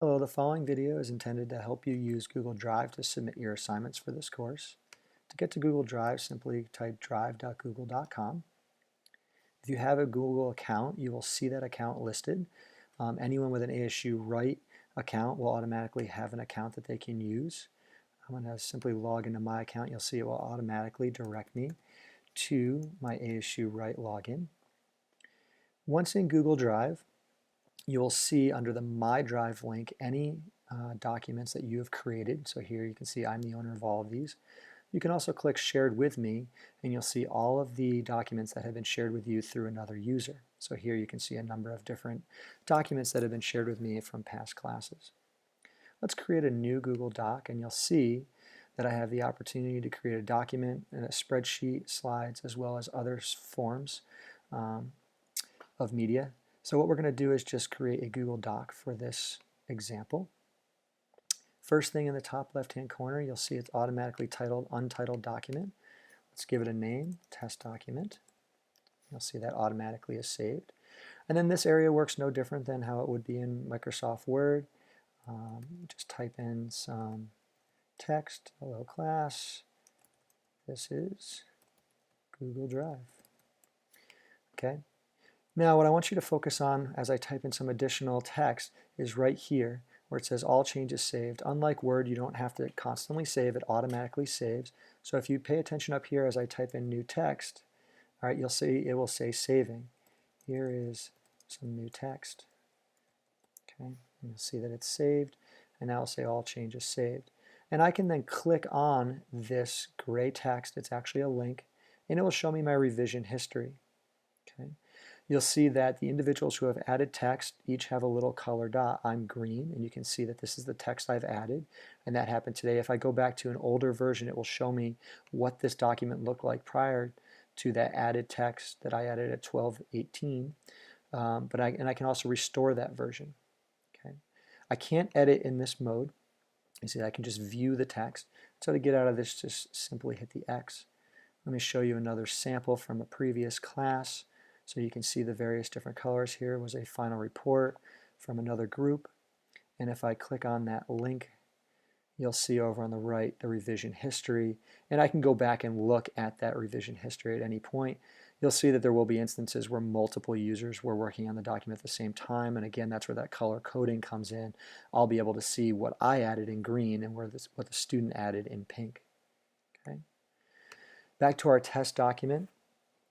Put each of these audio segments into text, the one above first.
Hello, the following video is intended to help you use Google Drive to submit your assignments for this course. To get to Google Drive, simply type drive.google.com. If you have a Google account, you will see that account listed. Anyone with an ASU Write account will automatically have an account that they can use. I'm going to simply log into my account. You'll see it will automatically direct me to my ASU Write login. Once in Google Drive, you will see under the My Drive link any documents that you have created. So here you can see I'm the owner of all of these. You can also click Shared With Me, and you'll see all of the documents that have been shared with you through another user. So here you can see a number of different documents that have been shared with me from past classes. Let's create a new Google Doc, and you'll see that I have the opportunity to create a document and a spreadsheet, slides, as well as other forms of media. So what we're going to do is just create a Google Doc for this example. First thing in the top left-hand corner, you'll see it's automatically titled Untitled Document. Let's give it a name, Test Document. You'll see that automatically is saved. And then this area works no different than how it would be in Microsoft Word. Just type in some text, hello class, this is Google Drive. Okay. Now what I want you to focus on as I type in some additional text is right here where it says all changes saved. Unlike Word, you don't have to constantly save, it automatically saves. So if you pay attention up here as I type in new text, all right, you'll see it will say saving. Here is some new text. Okay, and you'll see that it's saved, and now it'll say all changes saved. And I can then click on this gray text, it's actually a link, and it will show me my revision history. Okay. You'll see that the individuals who have added text each have a little color dot. I'm green, and you can see that this is the text I've added, and that happened today. If I go back to an older version, it will show me what this document looked like prior to that added text that I added at 12:18. And I can also restore that version. Okay. I can't edit in this mode. You see, I can just view the text. So to get out of this, just simply hit the X. Let me show you another sample from a previous class. So you can see the various different colors. Here was a final report from another group. And if I click on that link, you'll see over on the right the revision history. And I can go back and look at that revision history at any point. You'll see that there will be instances where multiple users were working on the document at the same time. And again, that's where that color coding comes in. I'll be able to see what I added in green and what the student added in pink. Okay. Back to our test document.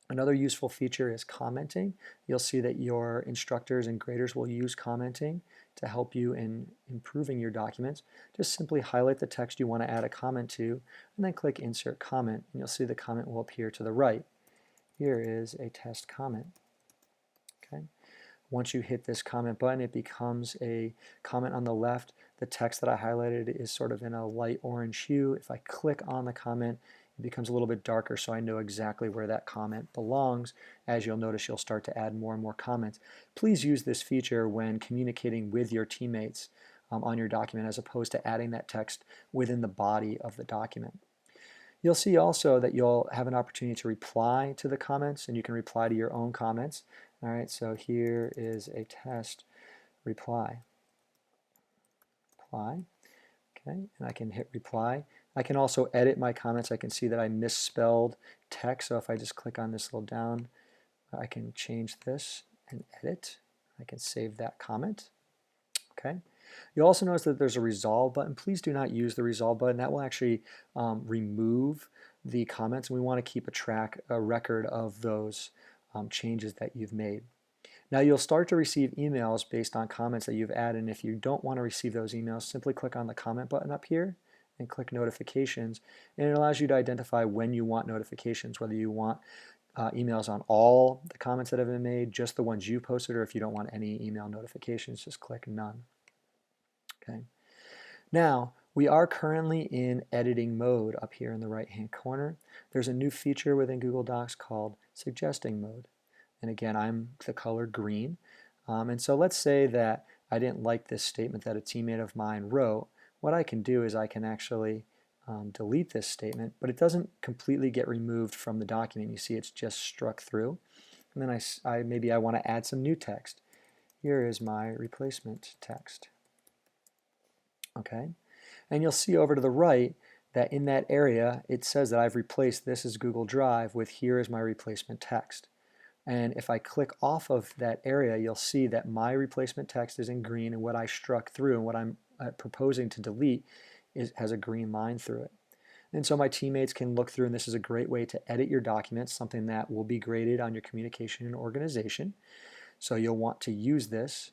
Another useful feature is commenting. You'll see that your instructors and graders will use commenting to help you in improving your documents. Just simply highlight the text you want to add a comment to, and then click Insert Comment, and you'll see the comment will appear to the right. Here is a test comment. Okay. Once you hit this comment button, it becomes a comment on the left. The text that I highlighted is sort of in a light orange hue. If I click on the comment, it becomes a little bit darker, so I know exactly where that comment belongs. As you'll notice, you'll start to add more and more comments. Please use this feature when communicating with your teammates on your document, as opposed to adding that text within the body of the document. You'll see also that you'll have an opportunity to reply to the comments, and you can reply to your own comments. All right, so here is a test reply. Okay, and I can hit reply. I can also edit my comments. I can see that I misspelled text, so if I just click on this little down, I can change this and edit. I can save that comment. Okay. You'll also notice that there's a resolve button. Please do not use the resolve button. That will actually remove the comments, and we want to keep a record of those changes that you've made. Now you'll start to receive emails based on comments that you've added, and if you don't want to receive those emails, simply click on the comment button up here and click notifications, and it allows you to identify when you want notifications, whether you want emails on all the comments that have been made, just the ones you posted, or if you don't want any email notifications, just click none. Okay. Now, we are currently in editing mode up here in the right-hand corner. There's a new feature within Google Docs called suggesting mode. And again, I'm the color green. And so let's say that I didn't like this statement that a teammate of mine wrote. What I can do is I can actually delete this statement, but it doesn't completely get removed from the document. You see it's just struck through. And then maybe I want to add some new text. Here is my replacement text. Okay, and you'll see over to the right that in that area it says that I've replaced this is Google Drive with here is my replacement text. And if I click off of that area, you'll see that my replacement text is in green, and what I struck through and what I'm proposing to delete has a green line through it. And so my teammates can look through, and this is a great way to edit your documents, something that will be graded on your communication and organization. So you'll want to use this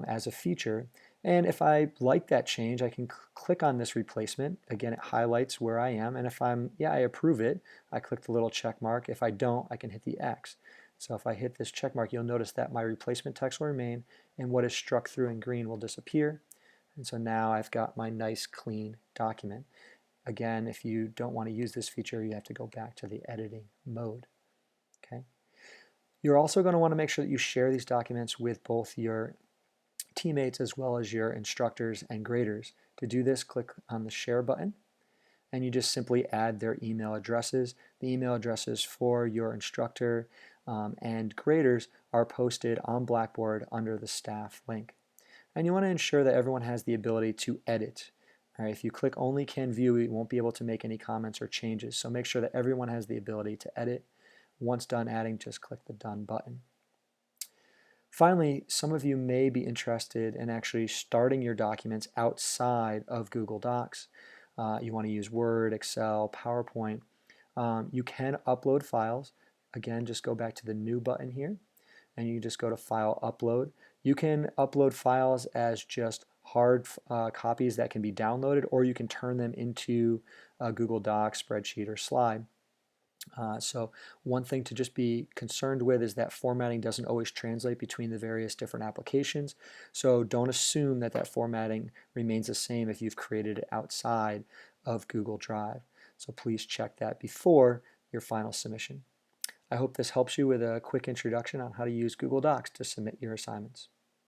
as a feature. And if I like that change, I can click on this replacement. Again, it highlights where I am. And if I approve it, I click the little check mark. If I don't, I can hit the X. So if I hit this check mark, you'll notice that my replacement text will remain, and what is struck through in green will disappear. And so now I've got my nice, clean document. Again, if you don't want to use this feature, you have to go back to the editing mode. Okay. You're also going to want to make sure that you share these documents with both your teammates as well as your instructors and graders. To do this, click on the share button, and you just simply add their email addresses. The email addresses for your instructor and graders are posted on Blackboard under the staff link. And you want to ensure that everyone has the ability to edit. All right, if you click only can view, you won't be able to make any comments or changes. So make sure that everyone has the ability to edit. Once done adding, just click the done button. Finally, some of you may be interested in actually starting your documents outside of Google Docs. You want to use Word, Excel, PowerPoint. You can upload files. Again, just go back to the New button here, and you just go to File, Upload. You can upload files as just hard copies that can be downloaded, or you can turn them into a Google Docs, spreadsheet, or slide. So one thing to just be concerned with is that formatting doesn't always translate between the various different applications. So don't assume that that formatting remains the same if you've created it outside of Google Drive. So please check that before your final submission. I hope this helps you with a quick introduction on how to use Google Docs to submit your assignments.